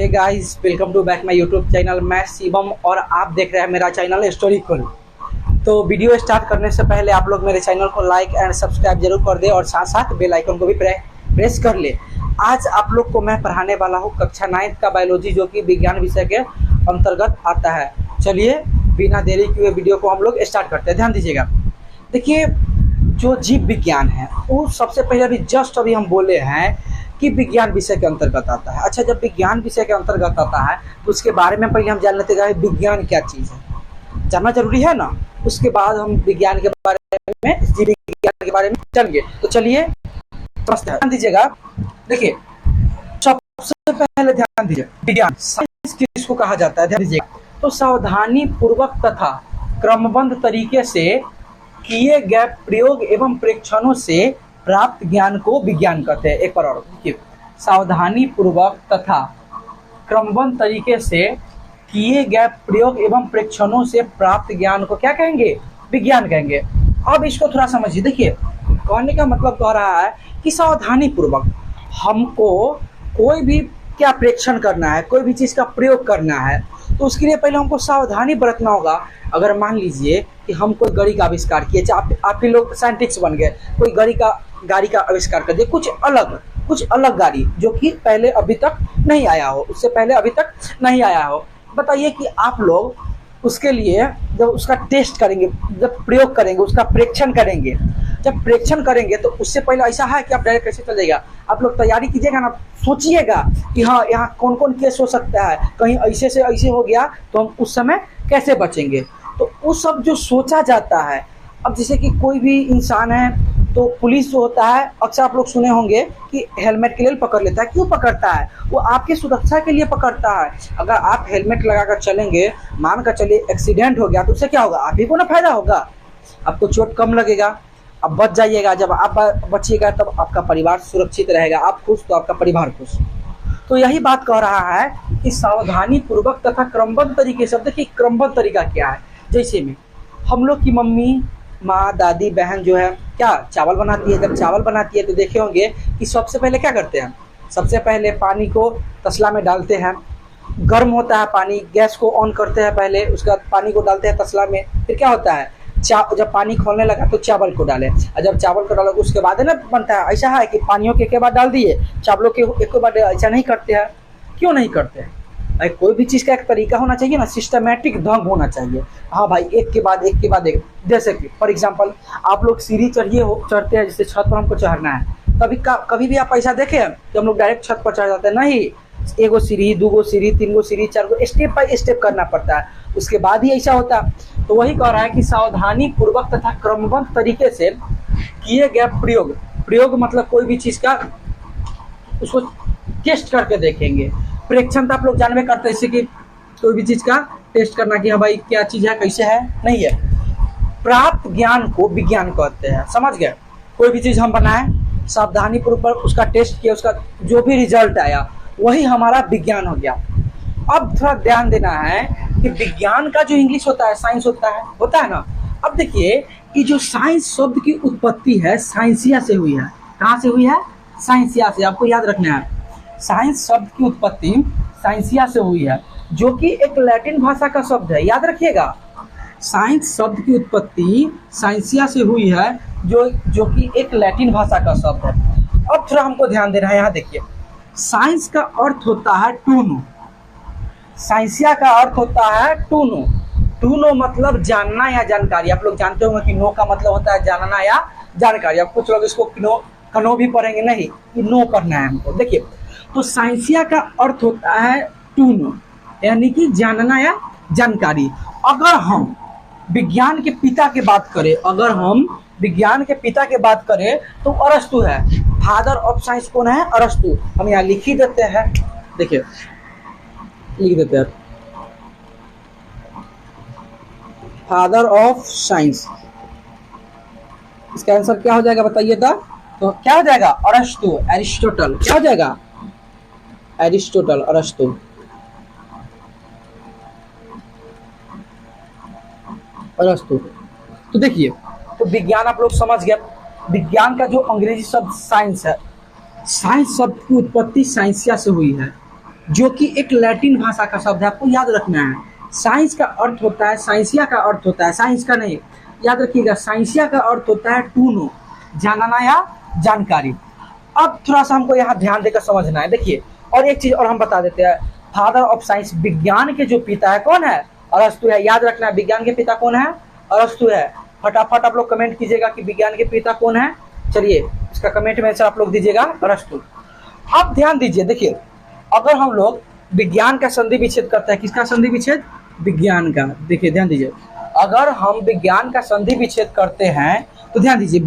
Hey guys, welcome to back my YouTube channel. मैं शिवम और आप देख रहे हैं मेरा चैनल हिस्टोरिकल। तो वीडियो स्टार्ट करने से पहले आप लोग मेरे चैनल को लाइक एंड सब्सक्राइब जरूर कर दे और साथ साथ बेल आइकन को भी प्रेस कर ले। आज आप लोग को मैं पढ़ाने वाला हूँ कक्षा 9 का बायोलॉजी, जो कि विज्ञान विषय के अंतर्गत आता है। चलिए बिना देरी किए वीडियो को हम लोग स्टार्ट करते हैं। ध्यान दीजिएगा। देखिए, जो जीव विज्ञान है वो सबसे पहले अभी हम बोले हैं कि विज्ञान विषय के अंतर्गत आता है। अच्छा, जब विज्ञान विषय के अंतर्गत आता है तो उसके बारे में पहले हम जान लेते हैं विज्ञान क्या चीज़ है। जानना जरूरी है ना। उसके बाद हम विज्ञान के बारे में, जीव विज्ञान के बारे में जानेंगे। तो चलिए ध्यान दीजिएगा। देखिए, सबसे पहले ध्यान दीजिए, विज्ञान साइंस किसको कहा जाता है। ध्यान दीजिएगा। तो सावधानी पूर्वक तथा क्रमबद्ध तरीके से किए गए प्रयोग एवं प्रेक्षणों से प्राप्त ज्ञान को विज्ञान कहते हैं। एक बार और देखिए, सावधानी पूर्वक तथा क्रमबद्ध तरीके से किए गए प्रयोग एवं प्रेक्षणों से प्राप्त ज्ञान को क्या कहेंगे? विज्ञान कहेंगे। अब इसको थोड़ा समझिए। देखिए, कहने का मतलब कह रहा है कि सावधानी पूर्वक हमको कोई भी क्या प्रेक्षण करना है, कोई भी चीज़ का प्रयोग करना है, तो उसके लिए पहले हमको सावधानी बरतना होगा। अगर मान लीजिए कि हम कोई गाड़ी का आविष्कार किए, चाहे आप ही लोग साइंटिस्ट बन गए, कोई गाड़ी का आविष्कार कर दिए, कुछ अलग गाड़ी जो कि पहले अभी तक नहीं आया हो, उससे पहले अभी तक नहीं आया हो। बताइए कि आप लोग उसके लिए जब उसका टेस्ट करेंगे, जब प्रयोग करेंगे, उसका प्रेक्षण करेंगे, जब प्रेक्षण करेंगे तो उससे पहले ऐसा है कि आप डायरेक्ट कैसे चल जाएगा। आप लोग तैयारी कीजिएगा ना, सोचिएगा कि हाँ, यहाँ कौन कौन केस हो सकता है, कहीं ऐसे से ऐसे हो गया तो हम उस समय कैसे बचेंगे। तो वो सब जो सोचा जाता है। अब जैसे कि कोई भी इंसान है तो पुलिस जो होता है, अक्सर आप लोग सुने होंगे कि हेलमेट के लिए पकड़ लेता है। क्यों पकड़ता है? वो आपकी सुरक्षा के लिए पकड़ता है। अगर आप हेलमेट लगाकर चलेंगे, मान कर चलिए एक्सीडेंट हो गया तो उससे क्या होगा? आप ही को ना फायदा होगा, आपको चोट कम लगेगा, आप बच जाइएगा। जब आप बचिएगा तब आपका परिवार सुरक्षित रहेगा। आप खुश तो आपका परिवार खुश। तो यही बात कह रहा है कि सावधानी पूर्वक तथा क्रमबद्ध तरीके से। देखिए, क्रमबद्ध तरीका क्या है। जैसे में हम लोग की मम्मी, माँ, दादी, बहन जो है क्या चावल बनाती है। जब चावल बनाती है तो देखे होंगे कि सबसे पहले क्या करते हैं? सबसे पहले पानी को तसला में डालते हैं, गर्म होता है पानी, गैस को ऑन करते हैं पहले, उसके बाद पानी को डालते हैं तसला में। फिर क्या होता है, जब पानी खोलने लगा तो चावल को डालें, और जब चावल को डालोगे उसके बाद है ना बनता है। ऐसा है कि पानियों के बाद डाल दिए, चावलों के एक के बाद। ऐसा नहीं करते हैं। क्यों नहीं करते हैं? भाई, कोई भी चीज़ का एक तरीका होना चाहिए ना, सिस्टमेटिक ढंग होना चाहिए। हाँ भाई, एक के बाद एक। जैसे कि फॉर एग्जांपल आप लोग सीढ़ी चढ़ते हैं, जैसे छत पर हमको चढ़ना है, कभी भी आप ऐसा देखें कि हम लोग डायरेक्ट छत पर चढ़ जाते हैं? नहीं, एगो सीढ़ी, दूगो सीढ़ी, तीनगो सीढ़ी, चारगो, स्टेप बाय स्टेप करना पड़ता है, उसके बाद ही ऐसा होता है। तो वही कह रहा है कि सावधानी पूर्वक तथा क्रमबद्ध तरीके से किए गए प्रयोग मतलब कोई भी चीज़ का उसको टेस्ट करके देखेंगे। प्रेक्षण तो आप लोग जानवे करते हैं, जैसे कि कोई भी चीज़ का टेस्ट करना कि हाँ भाई क्या चीज़ है, कैसे है, नहीं है। प्राप्त ज्ञान को विज्ञान कहते हैं। समझ गए? कोई भी चीज़ हम बनाए, सावधानी पूर्वक उसका टेस्ट किया, उसका जो भी रिजल्ट आया वही हमारा विज्ञान हो गया। अब थोड़ा ध्यान देना है कि विज्ञान का जो इंग्लिश होता है, साइंस होता है ना। अब देखिए, ये जो साइंस शब्द की उत्पत्ति है साइंसिया से हुई है। कहाँ से हुई है? साइंसिया से। आपको याद रखना है, साइंस शब्द की उत्पत्ति साइंसिया से हुई है, जो कि एक लैटिन भाषा का शब्द है। याद रखिएगा, साइंस शब्द की उत्पत्ति साइंसिया से हुई है, जो कि एक लैटिन भाषा का शब्द है। अब थोड़ा हमको ध्यान देना है। यहाँ देखिए, साइंस का अर्थ होता है टू नो। साइंसिया का अर्थ होता है टू नो। टू नो मतलब जानना या जानकारी। आप लोग जानते होंगे कि नो का मतलब होता है जानना या जानकारी। अब कुछ लोग इसको कनो भी पढ़ेंगे, नहीं, कि नो पढ़ना है हमको। देखिए, तो साइंसिया का अर्थ होता है टू नो, यानी कि जानना या जानकारी। अगर हम विज्ञान के पिता की बात करें, तो अरस्तु है। फादर ऑफ साइंस कौन है? अरस्तु। हम यहाँ लिख ही देते हैं। देखिए, लिख देते हैं फादर ऑफ साइंस। इसका आंसर क्या हो जाएगा बताइएगा? तो क्या हो जाएगा? अरस्तु, एरिस्टोटल। क्या हो जाएगा? एरिस्टोटल, अरस्तु। तो देखिए, तो विज्ञान आप लोग समझ गए। विज्ञान का जो अंग्रेजी शब्द साइंस है, साइंस शब्द की उत्पत्ति साइंसिया से हुई है। जो कि एक लैटिन भाषा का शब्द है, आपको याद रखना है। साइंस का अर्थ होता है, साइंसिया का अर्थ होता है, साइंस का नहीं, याद रखिएगा, साइंसिया का अर्थ होता है टू नो, जानना या जानकारी। अब थोड़ा सा हमको यहाँ ध्यान देकर समझना है। देखिए, और एक चीज और हम बता देते हैं, फादर ऑफ साइंस, विज्ञान के जो पिता है कौन है? अरस्तु है। याद रखना है, विज्ञान के पिता कौन है? अरस्तु है। फटाफट आप लोग कमेंट कीजिएगा कि विज्ञान के पिता कौन है। चलिए, इसका कमेंट में आंसर आप लोग दीजिएगा, अरस्तु। अब ध्यान दीजिए, देखिए, अगर हम लोग विज्ञान का संधि विच्छेद करते हैं, किसका संधि विच्छेद? विज्ञान का। देखिए, ध्यान दीजिए, अगर हम विज्ञान का संधि विच्छेद करते हैं तो ध्यान दीजिए,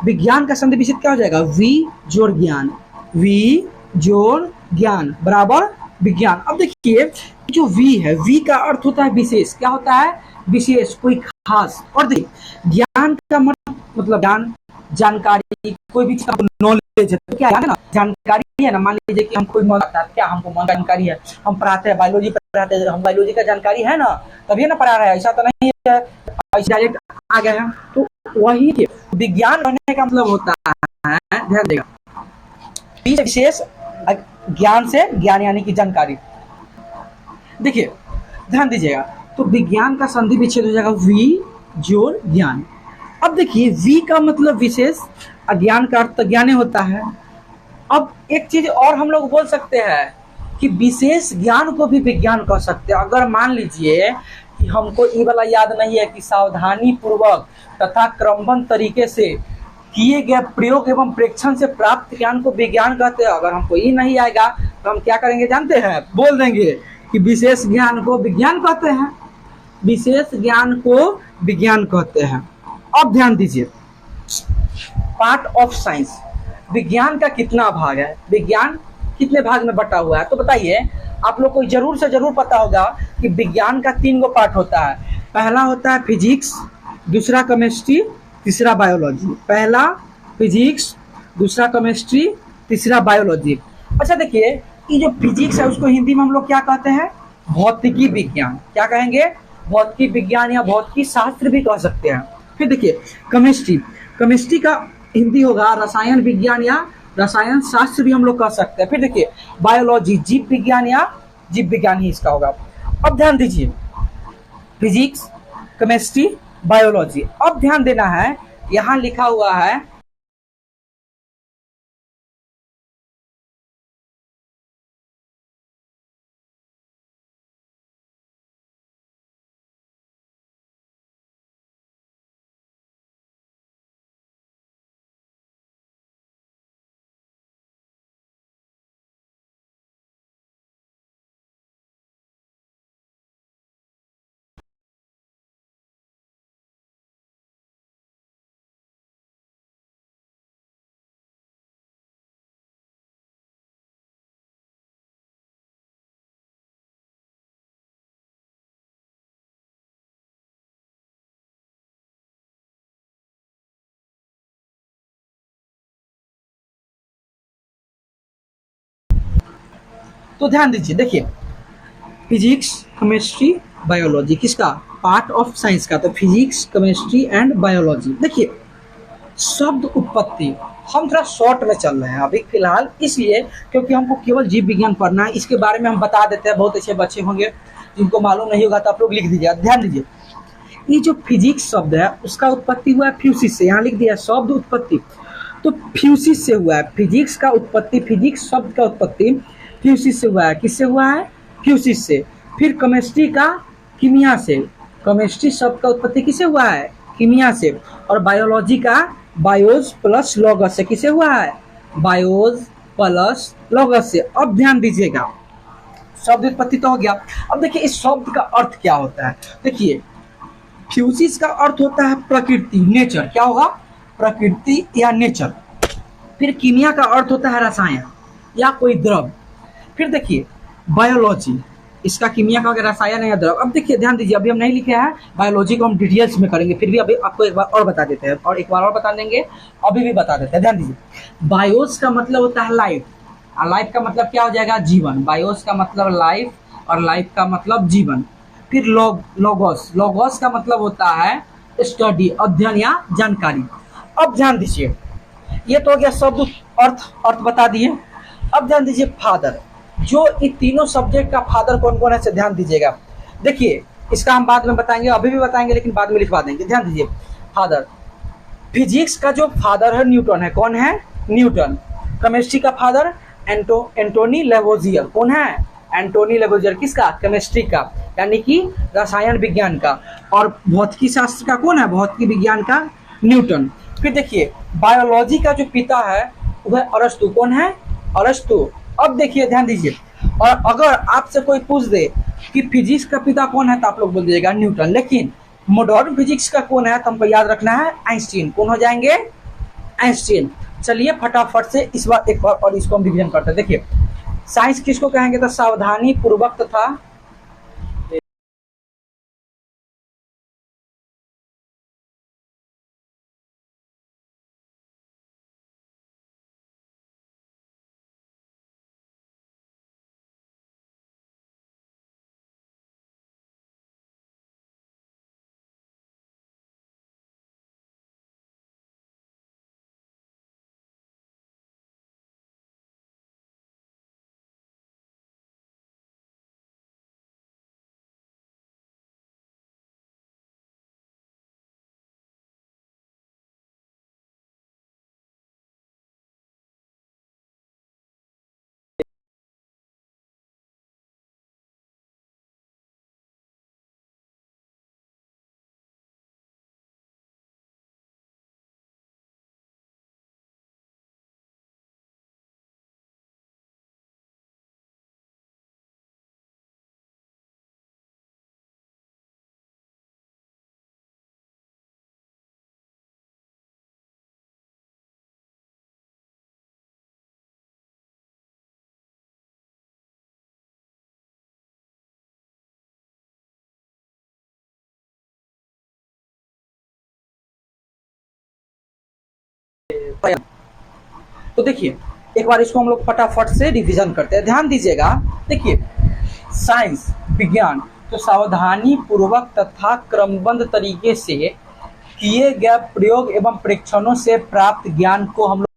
विज्ञान का संधि विच्छेद क्या हो जाएगा? वी जोड़ ज्ञान, वी जोड़ ज्ञान बराबर विज्ञान। अब देखिए, जो वी है, वी का अर्थ होता है विशेष। क्या होता है? विशेष, कोई खास। और देखिए, ज्ञान का मतलब ज्ञान, जानकारी, कोई भी चीज नॉलेज है, तो क्या है ना, जानकारी है ना। मान लीजिए कि हम कोई क्या हमको जानकारी है, हम पढ़ाते हैं, बायोलॉजी पढ़ाते हैं, हम बायोलॉजी का जानकारी है ना, तभी ना पढ़ा रहे हैं, ऐसा तो नहीं है डायरेक्ट आ गए हैं। तो वही विज्ञान होने का मतलब होता है, ध्यान देगा, विशेष ज्ञान से ज्ञान यानी कि जानकारी। देखिए, ध्यान दीजिएगा, तो विज्ञान का संधि विच्छेद हो जाएगा वी जोड़ ज्ञान। अब देखिए, वी का मतलब विशेष, अज्ञान का अर्थ ज्ञान होता है। अब एक चीज और हम लोग बोल सकते हैं कि विशेष ज्ञान को भी विज्ञान कह सकते हैं। अगर मान लीजिए कि हमको ये वाला याद नहीं है कि सावधानी पूर्वक तथा क्रमबद्ध तरीके से किए गए प्रयोग एवं प्रेक्षण से प्राप्त ज्ञान को विज्ञान कहते हैं। अगर हमको ये नहीं आएगा तो हम क्या करेंगे जानते हैं? बोल देंगे कि विशेष ज्ञान को विज्ञान कहते हैं, विशेष ज्ञान को विज्ञान कहते हैं। अब ध्यान दीजिए, पार्ट ऑफ साइंस, विज्ञान का कितना भाग है? विज्ञान कितने भाग में बटा हुआ है? तो बताइए, आप लोग को जरूर से जरूर पता होगा कि विज्ञान का 3 गो पार्ट होता है। पहला होता है फिजिक्स, दूसरा केमिस्ट्री, तीसरा बायोलॉजी। पहला फिजिक्स, दूसरा केमिस्ट्री, तीसरा बायोलॉजी। अच्छा देखिए, ये जो फिजिक्स है उसको हिंदी में हम लोग क्या कहते हैं? भौतिकी विज्ञान। क्या कहेंगे? भौतिकी विज्ञान या भौतिकी शास्त्र भी कह सकते हैं। फिर देखिए, केमिस्ट्री का हिंदी होगा रसायन विज्ञान या रसायन शास्त्र भी हम लोग कह सकते हैं। फिर देखिए, बायोलॉजी, जीव विज्ञान या जीव विज्ञान ही इसका होगा। अब ध्यान दीजिए, फिजिक्स, केमिस्ट्री, बायोलॉजी। अब ध्यान देना है, यहाँ लिखा हुआ है तो ध्यान दीजिए, देखिए, फिजिक्स, केमिस्ट्री, बायोलॉजी किसका? पार्ट ऑफ साइंस का। तो फिजिक्स, केमिस्ट्री एंड बायोलॉजी। देखिए, शब्द उत्पत्ति हम थोड़ा शॉर्ट में चल रहे हैं अभी फिलहाल, इसलिए क्योंकि हमको केवल जीव विज्ञान पढ़ना है। इसके बारे में हम बता देते हैं, बहुत अच्छे बच्चे होंगे जिनको मालूम नहीं होगा तो आप लोग लिख दीजिए। ध्यान दीजिए, ये जो फिजिक्स शब्द है उसका उत्पत्ति हुआ है फ्यूसिस से। यहाँ लिख दिया शब्द उत्पत्ति, तो फ्यूसिस से हुआ है। फिजिक्स का उत्पत्ति, फिजिक्स शब्द का उत्पत्ति फ्यूसिस से हुआ है। किससे हुआ है? फ्यूसिस से। फिर केमिस्ट्री का कीमिया से, केमिस्ट्री शब्द का उत्पत्ति किससे हुआ है? कीमिया से। और बायोलॉजी का बायोज प्लस लॉगस से। किससे हुआ है? बायोज प्लस लॉगस से। अब ध्यान दीजिएगा, शब्द उत्पत्ति तो हो गया। अब देखिए, इस शब्द का अर्थ क्या होता है। देखिए, फ्यूसिस का अर्थ होता है प्रकृति, नेचर। क्या होगा? प्रकृति या नेचर। फिर कीमिया का अर्थ होता है रसायन या कोई द्रव। फिर देखिए, बायोलॉजी, इसका कीमिया का रसायन या द्रव। अब देखिए, ध्यान दीजिए, अभी हम नहीं लिखे हैं, बायोलॉजी को हम डिटेल्स में करेंगे, फिर भी अभी आपको एक बार और बता देते हैं, और एक बार और बता देंगे, अभी भी बता देते हैं। ध्यान दीजिए, बायोस का मतलब होता है लाइफ, और लाइफ का मतलब क्या हो जाएगा? जीवन। बायोस का मतलब लाइफ, और लाइफ का मतलब जीवन। फिर लोगोस, लोगोस का मतलब होता है स्टडी, अध्ययन या जानकारी। अब ध्यान दीजिए, ये तो हो गया शब्द अर्थ बता दिए। अब ध्यान दीजिए, फादर, जो इन तीनों सब्जेक्ट का फादर कौन कौन है से ध्यान दीजिएगा। देखिए इसका हम बाद में बताएंगे, अभी भी बताएंगे लेकिन बाद में लिखवा देंगे। ध्यान दीजिए, फादर फिजिक्स का जो फादर है न्यूटन है। कौन है? न्यूटन। केमिस्ट्री का फादर एंटोनी लेवोजियर। कौन है? एंटोनी लेवोजियर। किसका? केमिस्ट्री का, यानी कि रसायन विज्ञान का। और भौतिकी शास्त्र का कौन है? भौतिकी विज्ञान का न्यूटन। फिर देखिए बायोलॉजी का जो पिता है वह अरस्तु। कौन है? अरस्तु। अब देखिए ध्यान दीजिए, और अगर आपसे कोई पूछ दे कि फिजिक्स का पिता कौन है तो आप लोग बोल दीजिएगा न्यूटन, लेकिन मॉडर्न फिजिक्स का कौन है तो हमको याद रखना है आइंस्टीन। कौन हो जाएंगे? आइंस्टीन। चलिए फटाफट से इस बार एक बार और इसको हम रिवीजन करते हैं। देखिए साइंस किसको कहेंगे? तो सावधानी पूर्वक तथा तो देखिए एक बार इसको हम लोग फटाफट से रिवीजन करते हैं। ध्यान दीजिएगा, देखिए साइंस विज्ञान तो सावधानी पूर्वक तथा क्रमबद्ध तरीके से किए गए प्रयोग एवं परीक्षणों से प्राप्त ज्ञान को हम लोग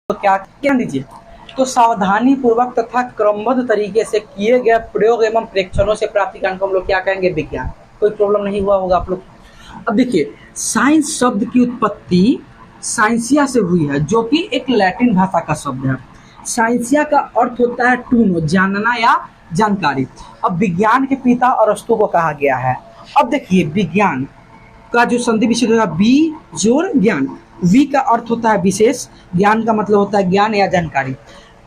क्या ध्यान दीजिए, तो सावधानी पूर्वक तथा क्रमबद्ध तरीके से किए गए प्रयोग एवं परीक्षणों से प्राप्त ज्ञान को हम लोग क्या कहेंगे? विज्ञान। कोई प्रॉब्लम नहीं हुआ होगा आप लोग? अब देखिए साइंस शब्द की उत्पत्ति साइंसिया से हुई है, जो कि एक लैटिन भाषा का शब्द है। साइंसिया का अर्थ होता है टू नो, जानना या जानकारी। अब विज्ञान के पिता अरस्तु को कहा गया है। अब देखिए विज्ञान का जो संधि विच्छेद होगा बी जोर ज्ञान, वी का अर्थ होता है विशेष, ज्ञान का मतलब होता है ज्ञान या जानकारी।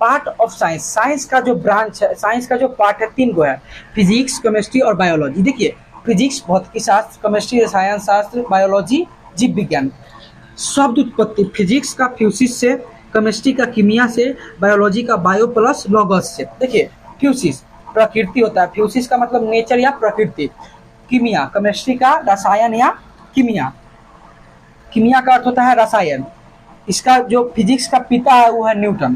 पार्ट ऑफ साइंस, साइंस का जो ब्रांच है, साइंस का जो पार्ट है तीन गो है, फिजिक्स, केमिस्ट्री और बायोलॉजी। देखिए फिजिक्स भौतिकी शास्त्र, केमिस्ट्री रसायन शास्त्र, बायोलॉजी जीव विज्ञान। शब्द उत्पत्ति फिजिक्स का फ्यूसिस से, केमिस्ट्री का कीमिया से, बायोलॉजी का बायो प्लस लॉगस से। देखिए फ्यूसिस प्रकृति होता है, फ्यूसिस का मतलब नेचर या प्रकृति। कीमिया केमिस्ट्री का रसायन या कीमिया, कीमिया का अर्थ होता है रसायन। इसका जो फिजिक्स का पिता है वो है न्यूटन,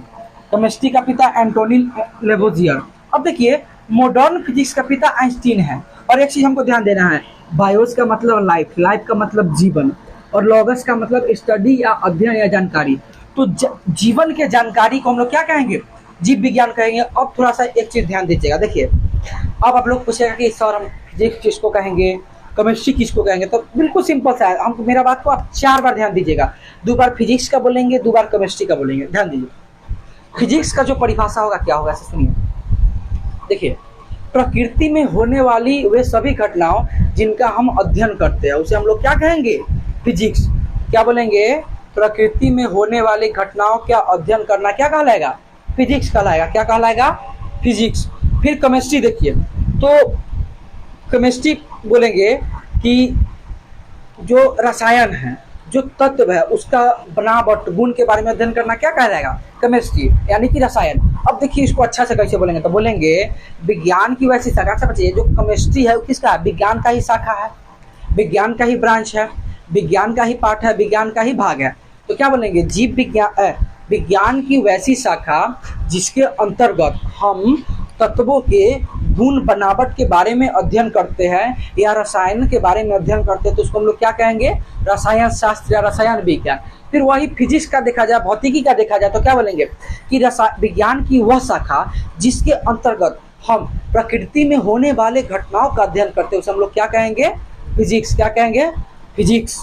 केमिस्ट्री का पिता एंटोनी लेवोजियर। अब देखिए मॉडर्न फिजिक्स का पिता आइंस्टीन है। और एक चीज हमको ध्यान देना है, बायोस का मतलब लाइफ, लाइफ का मतलब जीवन, और लॉगस का मतलब स्टडी या अध्ययन या जानकारी। तो जीवन के जानकारी को हम लोग क्या कहेंगे? जीव विज्ञान कहेंगे। अब थोड़ा सा एक चीज ध्यान दीजिएगा, देखिए अब आप लोग पूछेगा कि सर हम फिजिक्स किसको कहेंगे, केमिस्ट्री किसको कहेंगे? तो बिल्कुल सिंपल सा है, हम मेरा बात को आप 4 बार ध्यान दीजिएगा। 2 बार फिजिक्स का बोलेंगे, 2 बार केमिस्ट्री का बोलेंगे। ध्यान दीजिए फिजिक्स का जो परिभाषा होगा क्या होगा, ऐसे सुनिए। देखिए प्रकृति में होने वाली वे सभी घटनाओं जिनका हम अध्ययन करते हैं उसे हम लोग क्या कहेंगे? फिजिक्स। क्या बोलेंगे? प्रकृति में होने वाली घटनाओं का अध्ययन करना क्या कहलाएगा? फिजिक्स कहलाएगा। क्या कहलाएगा? फिजिक्स। फिर केमिस्ट्री, देखिए तो केमिस्ट्री बोलेंगे कि जो रसायन है, जो तत्व है उसका बनावट गुण के बारे में अध्ययन करना क्या कहलाएगा? केमिस्ट्री यानी कि रसायन। अब देखिए इसको अच्छा से कैसे बोलेंगे, तो बोलेंगे विज्ञान की वैसी शाखा। अच्छा बच्चे, जो केमिस्ट्री है वो किसका है? विज्ञान का ही शाखा है, विज्ञान का ही ब्रांच है, विज्ञान का ही पार्ट है, विज्ञान का ही भाग है। तो क्या बोलेंगे? जीव विज्ञान, विज्ञान की वैसी शाखा जिसके अंतर्गत हम तत्वों के गुण बनावट के बारे में अध्ययन करते हैं या रसायन के बारे में अध्ययन करते हैं, तो उसको हम लोग क्या कहेंगे? रसायन शास्त्र या रसायन विज्ञान। फिर वही फिजिक्स का देखा जाए, भौतिकी का देखा जाए, तो क्या बोलेंगे कि विज्ञान की वह शाखा जिसके अंतर्गत हम प्रकृति में होने वाले घटनाओं का अध्ययन करते हैं, उसे हम लोग क्या कहेंगे? फिजिक्स। क्या कहेंगे? फिजिक्स।